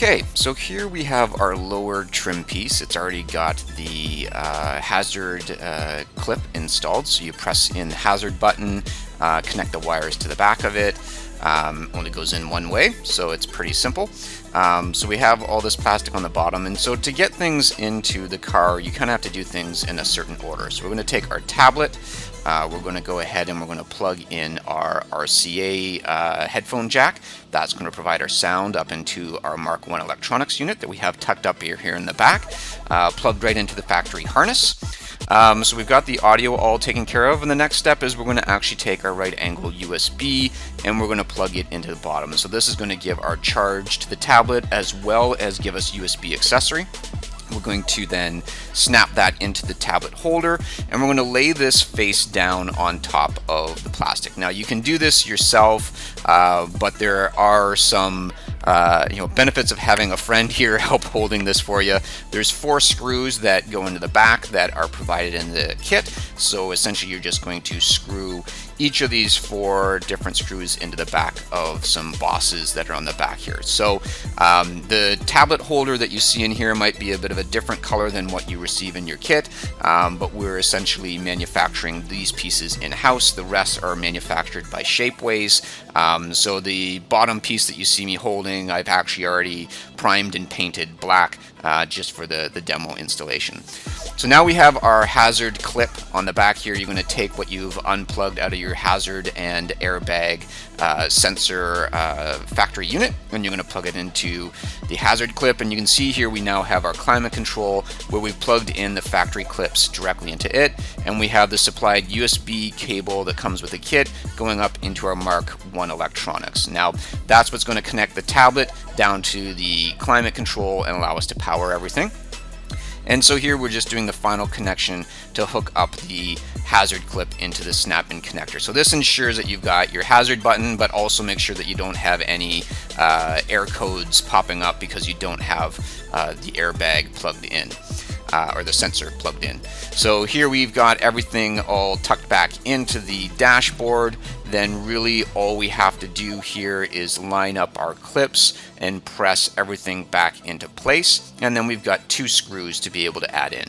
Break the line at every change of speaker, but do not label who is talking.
Okay, so here we have our lower trim piece. It's already got the hazard clip installed. So you press in the hazard button, connect the wires to the back of it. Only goes in one way, so it's pretty simple. So we have all this plastic on the bottom, and so to get things into the car, you kind of have to do things in a certain order. So we're going to take our tablet, we're going to go ahead and we're going to plug in our RCA headphone jack. That's going to provide our sound up into our Mark 1 electronics unit that we have tucked up here in the back, plugged right into the factory harness. So we've got the audio all taken care of, and the next step is we're going to actually take our right angle USB and we're going to plug it into the bottom. So this is going to give our charge to the tablet as well as give us USB accessory. We're going to then snap that into the tablet holder, and we're going to lay this face down on top of the plastic. Now you can do this yourself, but there are some benefits of having a friend here help holding this for you. There's 4 screws that go into the back that are provided in the kit. So essentially you're just going to screw each of these 4 different screws into the back of some bosses that are on the back here. So the tablet holder that you see in here might be a bit of a different color than what you receive in your kit, but we're essentially manufacturing these pieces in-house. The rest are manufactured by Shapeways. So the bottom piece that you see me holding, I've actually already primed and painted black just for the demo installation. So now we have our hazard clip on the back here. You're going to take what you've unplugged out of your hazard and airbag sensor factory unit, and you're going to plug it into the hazard clip. And you can see here we now have our climate control where we've plugged in the factory clips directly into it, and we have the supplied USB cable that comes with the kit going up into our Mark 1 electronics. Now that's what's going to connect the tablet down to the climate control and allow us to power everything. And so here we're just doing the final connection to hook up the hazard clip into the snap-in connector. So this ensures that you've got your hazard button, but also make sure that you don't have any error codes popping up because you don't have the airbag plugged in. Or the sensor plugged in. So here we've got everything all tucked back into the dashboard. Then really all we have to do here is line up our clips and press everything back into place. And then we've got 2 screws to be able to add in.